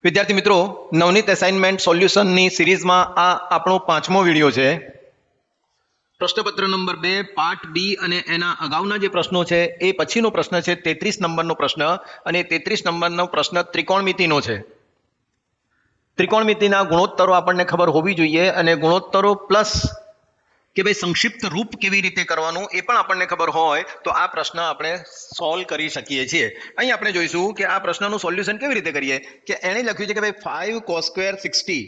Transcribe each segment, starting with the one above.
વિદ્યાર્થી મિત્રો, નવનીત એસાઇનમેન્ટ સોલ્યુશનની સિરીઝમાં આ આપણો 5મો વિડીયો છે. પ્રશ્નપત્ર નંબર 2 પાર્ટ બી અને એના અગાઉના જે પ્રશ્નો છે એ પછીનો પ્રશ્ન છે 33 નંબરનો પ્રશ્ન, અને 33 નંબરનો પ્રશ્ન ત્રિકોણમિતિનો છે. ત્રિકોણમિતિના ગુણોત્તરો આપણને ખબર હોવી જોઈએ, અને ગુણોત્તરો પ્લસ કે ભાઈ સંક્ષિપ્ત રૂપ કેવી રીતે કરવાનું એ પણ આપણને ખબર હોય તો આ પ્રશ્ન આપણે સોલ્વ કરી શકીએ છીએ. અહીં આપણે જોઈશું કે આ પ્રશ્નનું સોલ્યુશન કેવી રીતે કરીએ. કે એણે લખ્યું છે કે ભાઈ 5 cos સ્ક્વેર 60.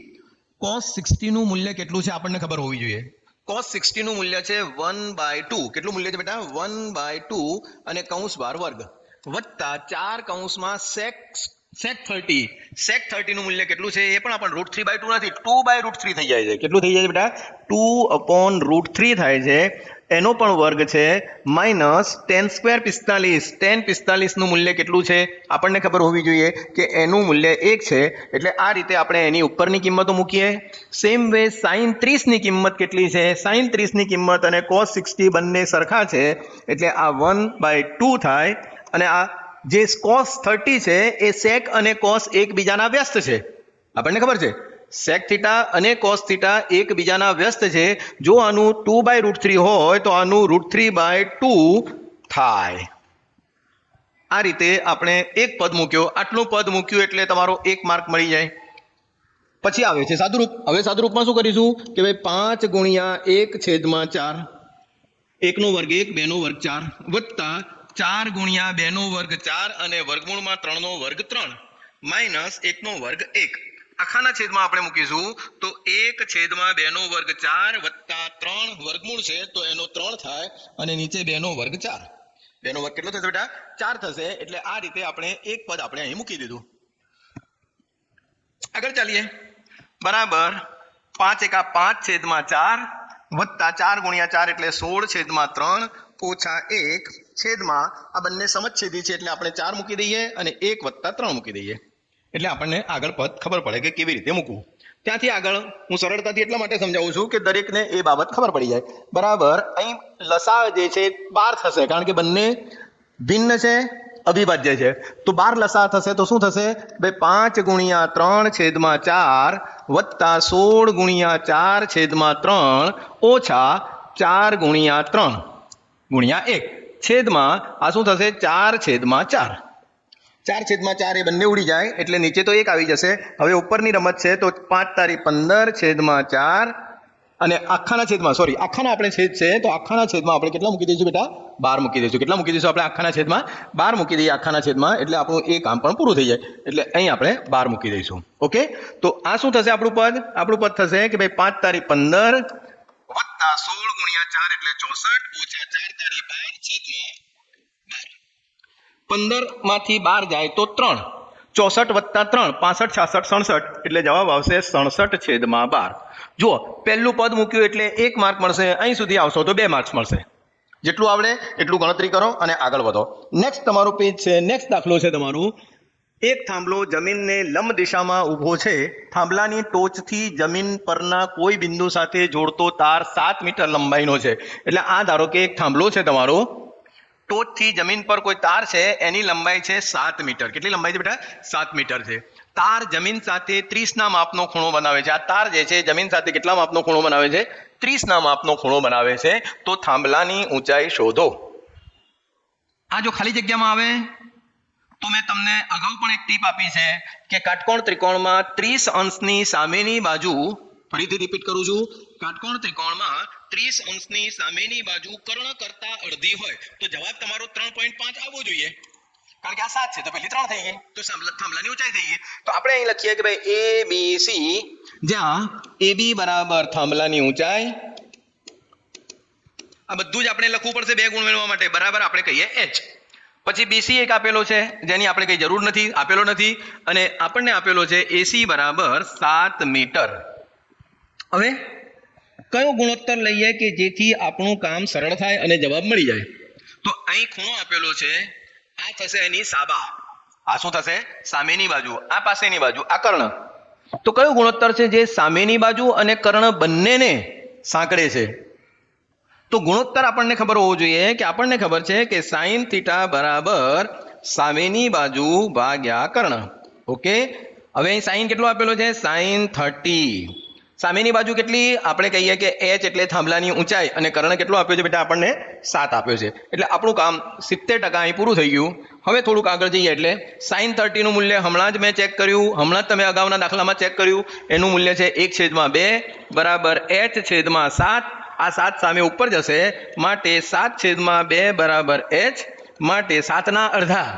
cos 60 નું મૂલ્ય કેટલું છે આપણને ખબર હોવી જોઈએ. cos 60 નું મૂલ્ય છે 1/2. કેટલું મૂલ્ય છે બેટા? 1/2 અને કૌંસ બાર વર્ગ વત્તા 4 કૌંસમાં sec 30. sec 30 નું મૂલ્ય કેટલું છે એ પણ આપણને √3/2 નથી, 2/√3 થઈ જાય છે. કેટલું થઈ જાય છે બેટા? 2/√3 થાય છે. એનો પણ વર્ગ છે માઇનસ tan સ્ક્વેર 45. tan 45 નું મૂલ્ય કેટલું છે આપણને ખબર હોવી જોઈએ કે એનું મૂલ્ય 1 છે. એટલે આ રીતે આપણે એની ઉપરની કિંમતો મૂકીએ. સેમ વે sin 30 ની કિંમત કેટલી છે? sin 30 ની કિંમત અને cos 60 બંને સરખા છે, એટલે આ 1/2 થાય. અને આ જે cos 30 છે એ sec અને cos એકબીજાના વ્યસ્ત છે. આપણને ખબર છે sec થીટા અને cos થીટા એકબીજાના વ્યસ્ત છે. જો આનું 2/√3 હોય તો આનું √3/2 થાય. આ રીતે આપણે એક પદ મૂક્યો, આટલું પદ મૂક્યું એટલે તમારો 1 માર્ક મળી જાય. પછી આવે છે સાદુરૂપ. હવે સાદુરૂપમાં શું કરીશું કે ભાઈ 5 ગુણ્યા 1/4, 1 નો વર્ગ 1, 2 નો વર્ગ 4 વત્તા 4 ગુણ્યા 2 નો વર્ગ 4 અને વર્ગમૂળમાં 3 નો વર્ગ 3 માઇનસ 1 નો વર્ગ 1. આખાના છેદમાં આપણે મૂકીશું તો 1/2 નો વર્ગ 4 વત્તા 3 વર્ગમૂળ છે તો એનો 3 થાય, અને નીચે 2 નો વર્ગ 4. 2 નો વર્ગ કેટલો થશે બેટા? 4 થશે. એટલે આ રીતે આપણે એક પદ આપણે અહીં મૂકી દીધું. આગળ ચાલીએ. બરાબર 5 × 5/4 વત્તા 4 × 4 એટલે 16/3 ઓછા 1 છેદમાં આ બંને સમછેદી છે એટલે આપણે 4 મૂકી દઈએ અને 1 + 3 મૂકી દઈએ. એટલે આપણને આગળ પદ ખબર પડે કે કેવી રીતે મૂકવું. ત્યાંથી આગળ હું સરળતાથી એટલા માટે સમજાવું છું કે દરેકને એ બાબત ખબર પડી જાય. બરાબર અહીં લસા જે છે 12 થશે, કારણ કે બંને ભિન્ન છે, અવિભાજ્ય છે. તો 12 લસા થશે તો શું થશે ભાઈ? 5 × 3/4 વત્તા 16 × 4/3 ઓછા 4 × 3 × 1 છેદમાં આ શું થશે? 4/4. 4/4 એ બંને ઉડી જાય એટલે નીચે તો 1 આવી જશે. હવે ઉપરની રમત છે તો 5 તારી 15/4 અને આખાના છેદમાં આખાના આપણે છેદ છે તો આખાના છેદમાં આપણે કેટલા મૂકી દઈશું બેટા? 12 મૂકી દઈશું. કેટલા મૂકી દઈશું આપણે આખાના છેદમાં? 12 મૂકી દઈએ આખાના છેદમાં, એટલે આપણું એ કામ પણ પૂરું થઈ જાય. એટલે અહીં આપણે 12 મૂકી દઈશું. ઓકે, તો આ શું થશે આપણું પદ? આપણું પદ થશે કે ભાઈ 5 તારી 15 વત્તા 16 × 4 એટલે 64 ઓછા 4 તારી 12 છેદમાં 15 માંથી 12 જાય તો 3. 64 વત્તા 3 65, 66, 67 એટલે જવાબ આવશે 67/12. જુઓ, પહેલું પદ મૂક્યું એટલે 1 માર્ક મળશે. અહીં સુધી આવશો તો 2 માર્ક્સ મળશે. જેટલું આવડે એટલું ગણતરી કરો અને આગળ વધો. નેક્સ્ટ તમારું પેજ છે. નેક્સ્ટ દાખલો છે તમારું. એક થાંભલો જમીનને લંબ દિશામાં ઊભો છે. થાંભલાની ટોચથી જમીન પરના કોઈ બિંદુ સાથે જોડતો તાર 7 મીટર લંબાઈનો છે. એટલે આ ધારો કે એક થાંભલો છે તમારો, ટોચથી જમીન પર કોઈ તાર છે, એની લંબાઈ છે 7 મીટર. કેટલી લંબાઈ છે બેટા? 7 મીટર છે. તાર જમીન સાથે 30 ના માપનો ખૂણો બનાવે છે. આ તાર જે છે જમીન સાથે કેટલા માપનો ખૂણો બનાવે છે? 30 ના માપનો ખૂણો બનાવે છે. તો થાંભલાની ઊંચાઈ શોધો. આ જો ખાલી જગ્યામાં આવે તો મેં તમને અગાઉ પણ એક ટીપ આપી છે કે કાટકોણ ત્રિકોણમાં 30 અંશની સામેની બાજુ, ફરીથી રિપીટ કરું છું, કાટકોણ ત્રિકોણમાં 30 અંશની સામેની બાજુ કર્ણ કરતા અડધી હોય તો જવાબ તમારો 3.5 આવવો જોઈએ. કારણ કે આ 7 છે તો પહેલી 3 થઈ ગઈ, તો થાંભલાની ઊંચાઈ થઈ ગઈ. તો આપણે અહીં લખીએ કે ભાઈ ABC, જ્યાં AB બરાબર થાંભલાની ઊંચાઈ. આ બધું જ આપણે લખવું પડશે 2 ગુણ મેળવવા માટે. બરાબર આપણે કહીએ H. પછી BC એક આપેલો છે જેની આપણે કઈ જરૂર નથી, આપેલો નથી, અને આપણને આપેલો છે AC બરાબર 7 મીટર. હવે કયો ગુણોત્તર લઈએ કે જેથી આપણું કામ સરળ થાય અને જવાબ મળી જાય? તો અહીં ખૂણો આપેલો છે, આ થશે એની સાબા. આ શું થશે? સામેની બાજુ. આ પાસેની બાજુ, આ કર્ણ. તો કયો ગુણોત્તર છે જે સામેની બાજુ અને કર્ણ બંનેને સાંકળે છે? તો ગુણોત્તર આપણને ખબર હોવો જોઈએ કે આપણને ખબર છે કે sin θ બરાબર સામેની બાજુ ભાગ્યા કર્ણ. ઓકે, હવે અહીં સાઈન કેટલો આપેલો છે? સાઈન 30. સામેની બાજુ કેટલી? આપણે કહીએ કે h એટલે થાંભલાની ઊંચાઈ અને કર્ણ કેટલો આપ્યો છે બેટા? આપણને 7 આપ્યો છે. એટલે આપણું કામ 70% અહીં પૂરું થઈ ગયું. હવે થોડુંક આગળ જઈએ એટલે સાઈન 30 નું મૂલ્ય હમણાં જ મેં ચેક કર્યું, હમણાં જ તમે અગાઉના દાખલામાં ચેક કર્યું. એનું મૂલ્ય છે 1/2 બરાબર h/7. આ 7 સામે ઉપર જશે માટે 7/2 બરાબર h માટે 7 અડધા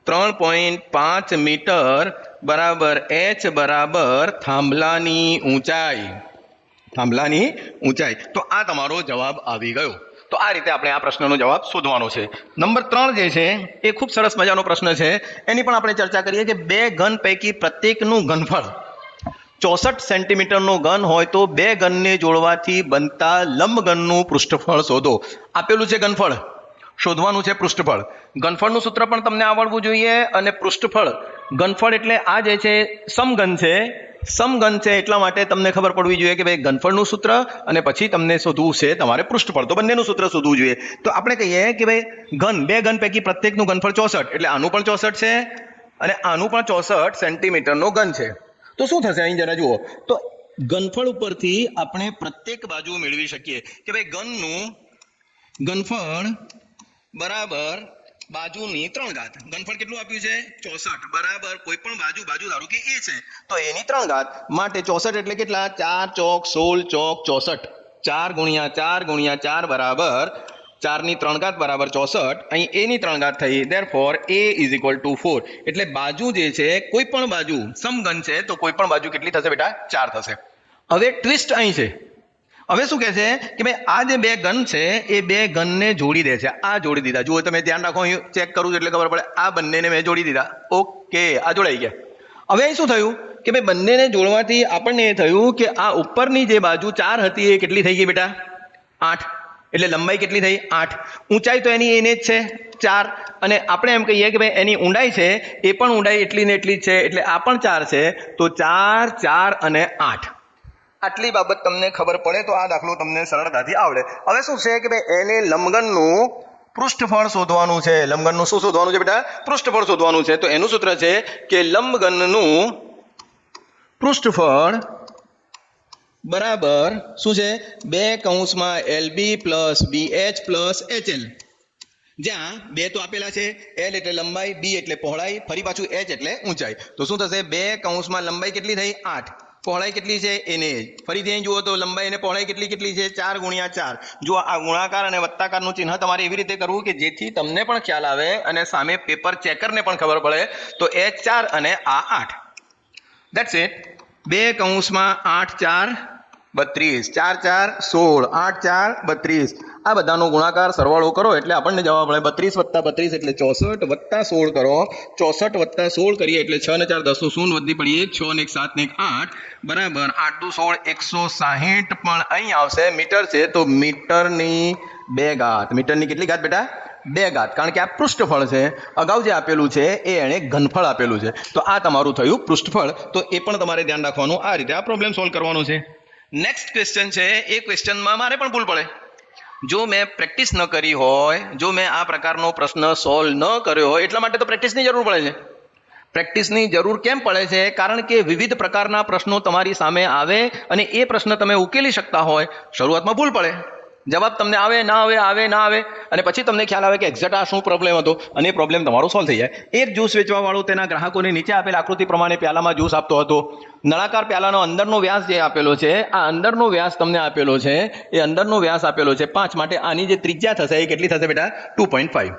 3.5 મીટર બરાબર h બરાબર થાંભલાની ઊંચાઈ. થાંભલાની ઊંચાઈ. તો આ તમારો જવાબ આવી ગયો. તો આ રીતે આપણે આ પ્રશ્નનો જવાબ શોધવાનો છે. નંબર 3 જે છે એ ખૂબ સરસ મજાનો પ્રશ્ન છે. એની પણ આપણે ચર્ચા કરીએ કે બે ઘન પૈકી પ્રત્યેકનું ઘનફળ 64 સેન્ટીમીટરનો ઘન હોય તો બે ઘનને જોડવાથી બનતા લંબઘનનું પૃષ્ઠફળ શોધો. આપેલું છે ઘનફળ, શોધવાનું છે પૃષ્ઠફળ. ઘનફળનું સૂત્ર પણ તમને આવડવું જોઈએ અને પૃષ્ઠફળ, ઘનફળ એટલે આ જે છે સમઘન છે, સમઘન છે એટલા માટે તમને ખબર પડવી જોઈએ કે ભાઈ ઘનફળનું સૂત્ર અને પછી તમને શોધવું છે તમારે પૃષ્ઠફળ. તો બંનેનું સૂત્ર શોધવું જોઈએ. તો આપણે કહીએ કે ભાઈ ઘન, બે ઘન પૈકી પ્રત્યેકનું ઘનફળ 64 એટલે આનું પણ 64 છે અને આનું પણ 64 સેન્ટીમીટરનો ઘન છે. તો શું થશે અહીં જરા જુઓ. તો ઘનફળ ઉપરથી આપણે પ્રત્યેક બાજુ મેળવી શકીએ કે ભાઈ ઘનનું ઘનફળ બરાબર બાજુની 3 ઘાત. ઘનફળ કેટલું આપ્યું છે? 64 બરાબર કોઈ પણ બાજુ ધારો કે a છે તો એની 3 ઘાત માટે 64 એટલે કેટલા? 4 ચોક 16 ચોક 64. 4 ગુણ્યા 4 ગુણ્યા 4 બરાબર 4 ની 3 ઘાત બરાબર 64. અહીં a ની 3 ઘાત થઈ. Therefore a = 4. એટલે બાજુ જે છે કોઈ પણ બાજુ સમઘન છે તો કોઈ પણ બાજુ કેટલી થશે બેટા? 4 થશે. હવે ટ્વિસ્ટ અહીં છે. હવે શું કહે છે કે ભાઈ આ જે બે ઘન છે એ બે ઘનને જોડી દે છે. આ જોડી દીધા. જુઓ તમે ધ્યાન રાખો, અહીં ચેક કરું છું એટલે ખબર પડે. આ બંનેને મેં જોડી દીધા. ઓકે, આ જોડાઈ ગયા. હવે અહીં શું થયું કે ભાઈ બંનેને જોડવાથી આપણને એ થયું કે આ ઉપરની જે બાજુ 4 હતી એ કેટલી થઈ ગઈ બેટા? 8. એટલે લંબાઈ કેટલી થઈ? 8. ઊંચાઈ તો એની એને જ છે 4 અને આપણે એમ કહીએ કે ભાઈ એની ઊંડાઈ છે એ પણ ઊંડાઈ એટલી ને એટલી જ છે એટલે આ પણ 4 છે. તો 4 4 અને 8. આટલી બાબત તમને ખબર પડે તો આ દાખલો તમને સરળતાથી આવડે. હવે શું છે કે ભાઈ એને લંબઘનનું પૃષ્ઠફળ શોધવાનું છે. લંબઘનનું શું શોધવાનું છે બેટા? પૃષ્ઠફળ શોધવાનું છે. તો એનું સૂત્ર છે કે લંબઘનનું પૃષ્ઠફળ બરાબર શું છે? 2 કૌંસમાં LB plus BH plus HL. જ્યાં 2 તો આપેલા છે, L એટલે લંબાઈ, B એટલે પહોળાઈ, ફરી પાછું H એટલે ઊંચાઈ. તો શું થશે? 2 કૌંસમાં લંબાઈ કેટલી થઈ? 8. પહોળાઈ કેટલી છે? એને ફરીથી અહીં જુઓ તો લંબાઈ અને પહોળાઈ કેટલી છે? 4 ગુણ્યા 4. જો આ ગુણાકાર અને વત્તાકારનું ચિહ્ન તમારે એવી રીતે કરવું કે જેથી તમને પણ ખ્યાલ આવે અને સામે પેપર ચેકરને પણ ખબર પડે. તો H 4 અને આ 8. That's it. 2 કૌંસમાં 8 4 32, 4 4 16, 8 4 32. આ બધાનો ગુણાકાર સરવાળો કરો એટલે આપણને જવાબ મળે 32 + 32 એટલે 64 વત્તા 16 કરો. 64 વત્તા 16 કરીએ એટલે 6 ને 4 10 0 વધી પડી 1, 6 ને 1 7 ને 1 8 બરાબર 8 દુ 16 160 પણ અહીં આવશે. મીટર છે તો મીટરની 2 ઘાત. મીટરની કેટલી ઘાત બેટા? 2 ઘાત. કારણ કે આ પૃષ્ઠફળ છે. અગાઉ જે આપેલું છે એ એણે ઘનફળ આપેલું છે. તો આ તમારું થયું પૃષ્ઠફળ. તો એ પણ તમારે ધ્યાન રાખવાનું. આ રીતે આ પ્રોબ્લેમ સોલ્વ કરવાનો છે. નેક્સ્ટ ક્વેશ્ચન છે. એ ક્વેશ્ચનમાં મારે પણ ભૂલ પડે. જો મેં પ્રેક્ટિસ ન કરી હોય, જો મેં આ પ્રકારનો પ્રશ્ન સોલ્વ ન કર્યો હોય, એટલા માટે તો પ્રેક્ટિસની જરૂર પડે છે. પ્રેક્ટિસની જરૂર કેમ પડે છે? કારણ કે વિવિધ પ્રકારના પ્રશ્નો તમારી સામે આવે અને એ પ્રશ્ન તમે ઉકેલી શકતા હોય. શરૂઆતમાં ભૂલ પડે, જવાબ તમને આવે ના આવે અને પછી તમને ખ્યાલ આવે કે એક્ઝેક્ટ આ શું પ્રોબ્લેમ હતો અને એ પ્રોબ્લેમ તમારો સોલ્વ થઈ જાય. એક જ્યુસ વેચવાવાળો તેના ગ્રાહકોને નીચે આપેલ આકૃતિ પ્રમાણે પ્યાલામાં જ્યુસ આપતો હતો. નળાકાર પ્યાલાનો અંદરનો વ્યાસ જે આપેલો છે, આ અંદરનો વ્યાસ તમને આપેલો છે, એ અંદરનો વ્યાસ આપેલો છે 5. માટે આની જે ત્રિજ્યા થશે એ કેટલી થશે બેટા? 2.5.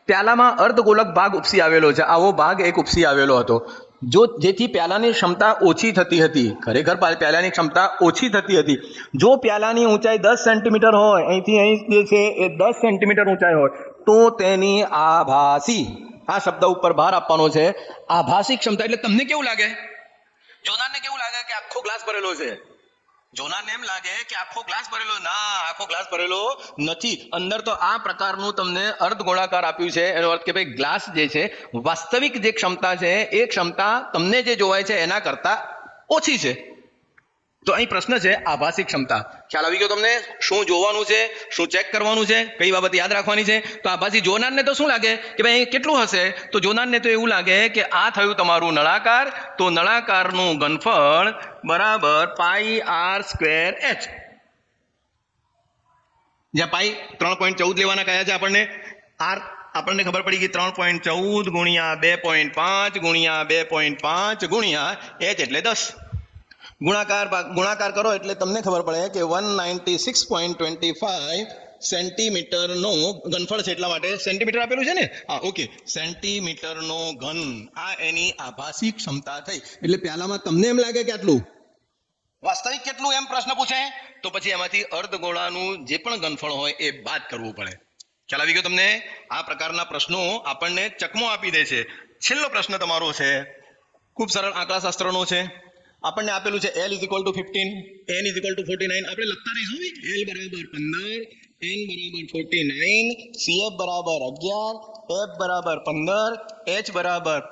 પ્યાલામાં અર્ધગોલક ભાગ ઉપસી આવેલો છે. આવો ભાગ એક ઉપસી આવેલો હતો. જેથી પ્યાલાની ક્ષમતા ઓછી થતી હતી. ખરેખર પ્યાલાની ક્ષમતા ઓછી થતી હતી. જો પ્યાલાની ઊંચાઈ 10 સેન્ટીમીટર હોય, અહીંથી અહીં જે છે એ 10 સેન્ટીમીટર ઊંચાઈ હોય તો તેની આભાસી, આ શબ્દ ઉપર ભાર આપવાનો છે, આભાસી ક્ષમતા. એટલે તમને કેવું લાગે? જોનારને કેવું લાગે કે આખો ગ્લાસ ભરેલો છે? જોનારને એમ લાગે કે આખો ગ્લાસ ભરેલો. ના, આખો ગ્લાસ ભરેલો નથી. અંદર તો આ પ્રકારનું તમને અર્ધગોળાકાર આપ્યું છે. એનો અર્થ કે ભાઈ ગ્લાસ જે છે, વાસ્તવિક જે ક્ષમતા છે એ ક્ષમતા તમને જે જોવાય છે એના કરતા ઓછી છે. તો અહીં પ્રશ્ન છે આભાસી ક્ષમતા. ખ્યાલ આવી ગયો તમને? શું જોવાનું છે, શું ચેક કરવાનું છે, કઈ બાબત યાદ રાખવાની છે? તો આભાસી જોનારને તો શું લાગે કે ભાઈ અહીં કેટલું હશે? તો જોનારને તો એવું લાગે કે આ થયું તમારું નળાકાર, તો નળાકારનું ઘનફળ બરાબર પાઈ આર સ્ક્વેર એચ. જ્યાં પાઈ 3.14 લેવાના કયા છે આપણને? આર આપણને ખબર પડી ગઈ 3.14 ગુણ્યા 2.5 ગુણ્યા 2.5 ગુણ્યા એચ એટલે 10. ગુણાકાર કરો એટલે તમને ખબર પડે કે 196.25 સેન્ટીમીટરનો ઘનફળ છે. એટલા માટે સેન્ટીમીટર આપેલું છે ને? હા, ઓકે, સેન્ટીમીટરનો ઘન. આ એની આભાસી ક્ષમતા થઈ. એટલે પહેલામાં તમને એમ લાગે કે આટલું, વાસ્તવિક કેટલું એમ પ્રશ્ન પૂછે તો પછી એમાંથી અર્ધગોળાનું જે પણ ઘનફળ હોય એ બાદ કરવું પડે. ખ્યાલ આવી ગયો તમને? આ પ્રકારના પ્રશ્નો આપણને ચકમો આપી દે છે. છેલ્લો પ્રશ્ન તમારો છે, ખૂબ સરળ આંકડાશાસ્ત્રનો છે. આપણને આપેલું છે L = 15, N = 49. આપણે લખતા રહીશું. L = 15, N = 49, CF = 11, F = 15, H =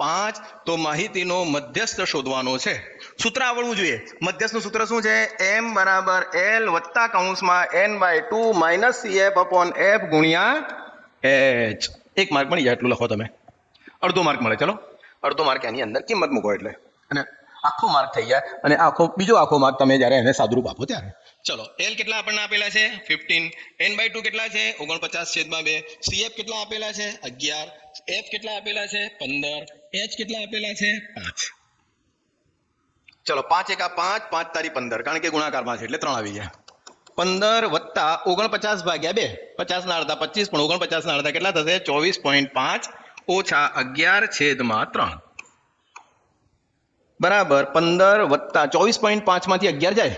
5. તો માહિતીનો મધ્યસ્થ શોધવાનો છે. સૂત્ર આવડવું જોઈએ. મધ્યસ્થનું સૂત્ર શું છે? M = L વત્તા કૌંસમાં N/2 - CF/F ગુણ્યા H. 1 માર્ક મળી જાય. એટલું લખો તમે. અડધો માર્ક મળે. ચલો, અડધો માર્ક એની અંદર કિંમત મૂકો એટલે, અને આખો માર્ક થઈ જાય. અને બીજો આખો માર્ક તમે જ્યારે એને સાદુરૂપ આપો ત્યારે. ચલો, L કેટલા આપણને આપેલા છે? 15. N/2 કેટલા છે? 49/2. CF કેટલા આપેલા છે? 11. F કેટલા આપેલા છે? 15. H કેટલા આપેલા છે? 5. ચલો, 5 × 5, 5 × 15, કારણ કે ગુણાકારમાં છે એટલે 3 આવી ગયા. 15 વત્તા 49/2, 50 ના અડધા 25, પણ 49 ના અડધા કેટલા થશે? 24.5 ઓછા 11/3 બરાબર 15 વત્તા 24.5 માંથી 11 જાય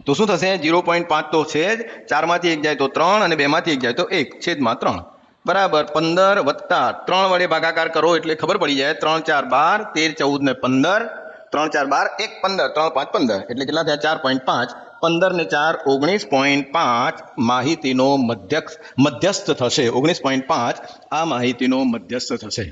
તો શું થશે? 0.5 તો છે જ, 4 માંથી 1 જાય તો 3, અને 2 માંથી 1 જાય તો 1/3 બરાબર 15 વત્તા 3 વડે ભાગાકાર કરો એટલે ખબર પડી જાય. 3 × 4 = 12, 13 × 14 = 15, 3 × 4 = 1, 15, 3 × 5 = 15, એટલે કેટલા થયા? 4.5. 15 ને 4 19.5 માહિતીનો મધ્યસ્થ થશે. 19.5 આ માહિતીનો મધ્યસ્થ થશે.